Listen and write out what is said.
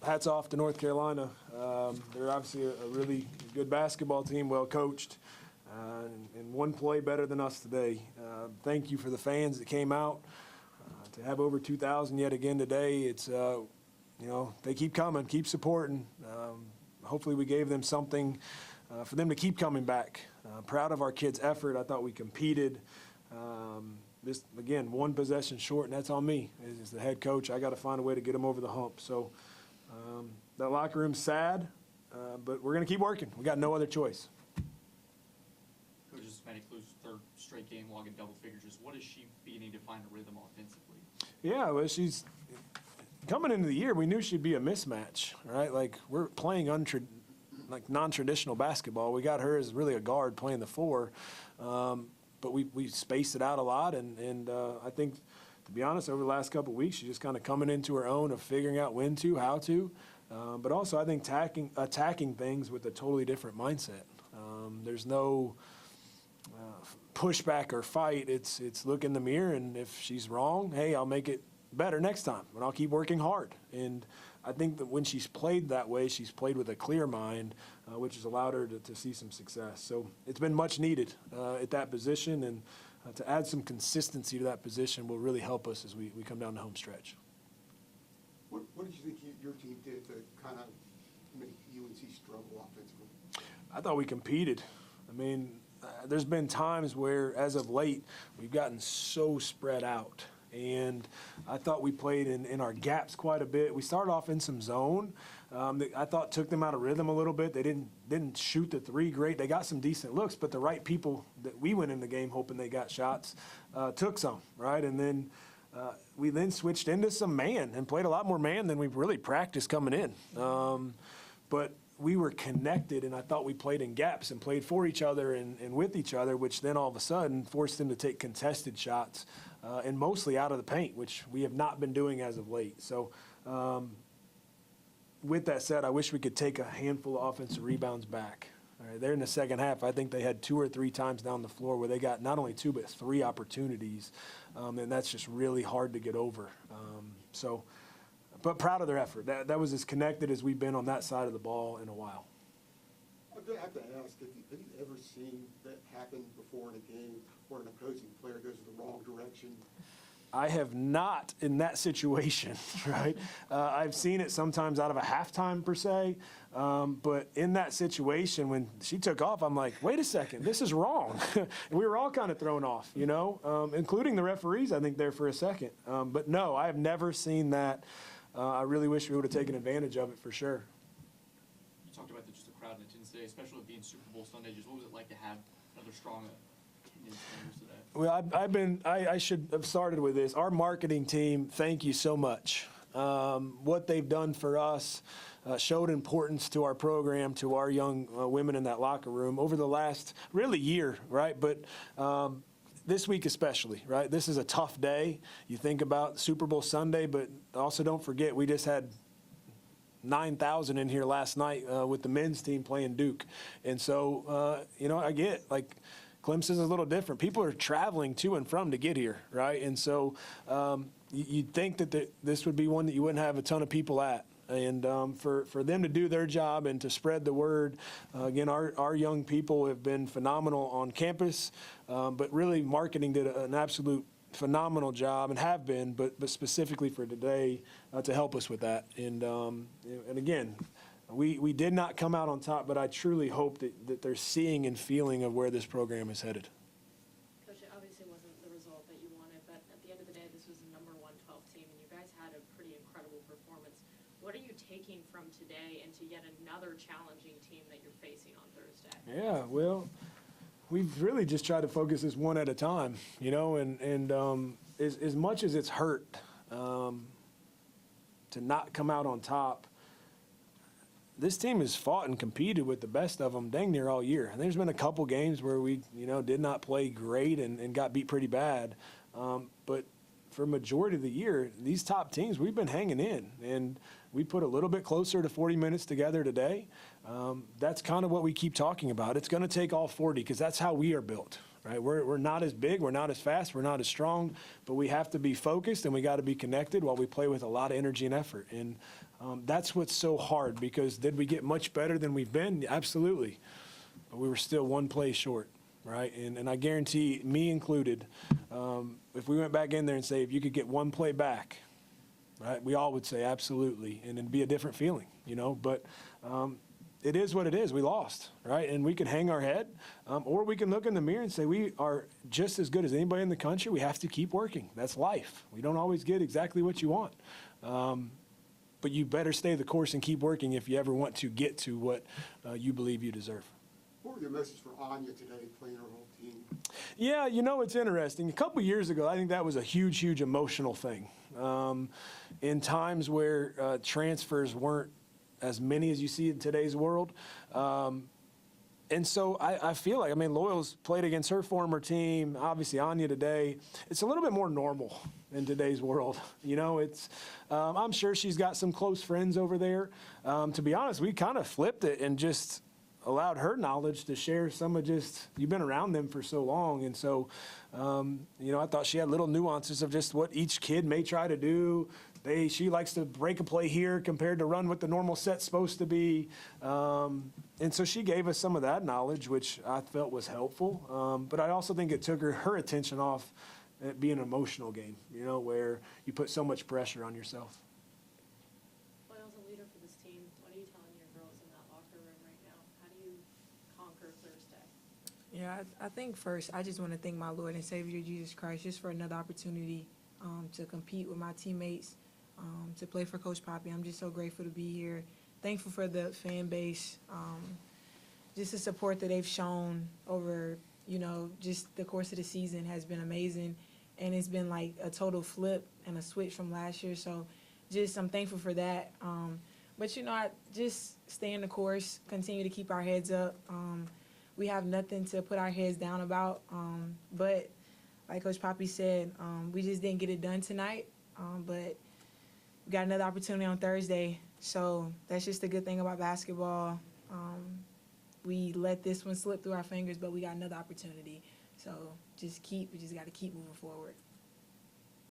hats off to North Carolina. They're obviously a really good basketball team, well coached, and one play better than us today. Thank you for the fans that came out. To have over 2,000 yet again today, it's, they keep coming, keep supporting. Hopefully we gave them something for them to keep coming back. Proud of our kids' effort. I thought we competed. This, again, one possession short, and that's on me as the head coach. I got to find a way to get them over the hump. So that locker room's sad, but we're going to keep working. We got no other choice. Coach Hispanic lose third straight game logging double figures. What is she beginning to find a rhythm offensively? Yeah, well, she's coming into the year. We knew she'd be a mismatch, right? Like we're playing non-traditional basketball. We got her as really a guard playing the four, but we spaced it out a lot. And I think, to be honest, over the last couple of weeks, she's just kind of coming into her own of figuring out when to, how to, but also I think attacking things with a totally different mindset. There's no pushback or fight. It's look in the mirror, and if she's wrong, hey, I'll make it better next time, and I'll keep working hard. And I think that when she's played that way, she's played with a clear mind, which has allowed her to see some success. So it's been much needed at that position, and to add some consistency to that position will really help us as we come down the home stretch. What did you think your team did to kind of make UNC struggle offensively? I thought we competed. I mean, there's been times where, as of late, we've gotten so spread out. And I thought we played in our gaps quite a bit. We started off in some zone that I thought took them out of rhythm a little bit. They didn't shoot the three great. They got some decent looks, but the right people that we went in the game hoping they got shots took some, right? And then we then switched into some man and played a lot more man than we've really practiced coming in. But we were connected, and I thought we played in gaps and played for each other and with each other, which then all of a sudden forced them to take contested shots and mostly out of the paint, which we have not been doing as of late. So with that said, I wish we could take a handful of offensive rebounds back. All right, there in the second half, I think they had 2 or 3 times down the floor where they got not only 2 but 3 opportunities, and that's just really hard to get over. But proud of their effort. That was as connected as we've been on that side of the ball in a while. I have to ask, have you ever seen that happen before in a game where an opposing player goes in the wrong direction? I have not in that situation, right? I've seen it sometimes out of a halftime per se, but in that situation when she took off, I'm like, wait a second, this is wrong. And we were all kind of thrown off, including the referees, I think, there for a second. But no, I have never seen that. I really wish we would have taken advantage of it for sure. You talked about just the crowd in attendance today, especially with being Super Bowl Sunday. Just what was it like to have another strong attendance today? Well, I should have started with this. Our marketing team, thank you so much. What they've done for us showed importance to our program, to our young women in that locker room over the last really year, right? But this week especially, right? This is a tough day. You think about Super Bowl Sunday, but also don't forget we just had 9,000 in here last night with the men's team playing Duke. And so, I get, like, Clemson's a little different. People are traveling to and from to get here, right? And so you'd think that this would be one that you wouldn't have a ton of people at. And for them to do their job and to spread the word, again, our young people have been phenomenal on campus, but really marketing did an absolute phenomenal job and have been, but specifically for today to help us with that. And again, we did not come out on top, but I truly hope that they're seeing and feeling of where this program is headed. Coach, it obviously wasn't the result that you wanted, but at the end of the day, this was the number 112 team, and you guys had a pretty incredible performance. What are you taking from today into yet another challenging team that you're facing on Thursday? Yeah, well, we've really just tried to focus this one at a time, and as much as it's hurt to not come out on top, this team has fought and competed with the best of them dang near all year. And there's been a couple games where we, did not play great and got beat pretty bad. But for a majority of the year, these top teams, we've been hanging in. And we put a little bit closer to 40 minutes together today. That's kind of what we keep talking about. It's going to take all 40 because that's how we are built. Right? We're not as big, we're not as fast, we're not as strong, but we have to be focused and we got to be connected while we play with a lot of energy and effort. And That's what's so hard, because did we get much better than we've been? Absolutely. But we were still one play short, right? And I guarantee, me included, if we went back in there and say, if you could get one play back, right, we all would say absolutely, and it'd be a different feeling, But it is what it is. We lost, right? And we can hang our head, or we can look in the mirror and say we are just as good as anybody in the country. We have to keep working. That's life. We don't always get exactly what you want. But you better stay the course and keep working if you ever want to get to what you believe you deserve. What were your message for Anya today, playing her whole team? Yeah, it's interesting. A couple years ago, I think that was a huge, huge emotional thing. In times where transfers weren't as many as you see in today's world. And so I feel like, Loyal's played against her former team, obviously Anya today. It's a little bit more normal in today's world. I'm sure she's got some close friends over there. To be honest, we kind of flipped it and just allowed her knowledge to share some of you've been around them for so long. And so, I thought she had little nuances of just what each kid may try to do. She likes to break a play here compared to run what the normal set's supposed to be. And so she gave us some of that knowledge, which I felt was helpful. But I also think it took her attention off it being an emotional game, where you put so much pressure on yourself. Loyal's a leader for this team. What are you telling your girls in that locker room right now? How do you conquer Thursday? Yeah, I think first I just want to thank my Lord and Savior Jesus Christ just for another opportunity to compete with my teammates, to play for Coach Poppie. I'm just so grateful to be here. Thankful for the fan base, just the support that they've shown over, just the course of the season has been amazing. And it's been like a total flip and a switch from last year. So I'm thankful for that. But, I just stay in the course, continue to keep our heads up. We have nothing to put our heads down about. But like Coach Poppie said, we just didn't get it done tonight. But we got another opportunity on Thursday. So that's just the good thing about basketball. We let this one slip through our fingers, but we got another opportunity. So we just got to keep moving forward.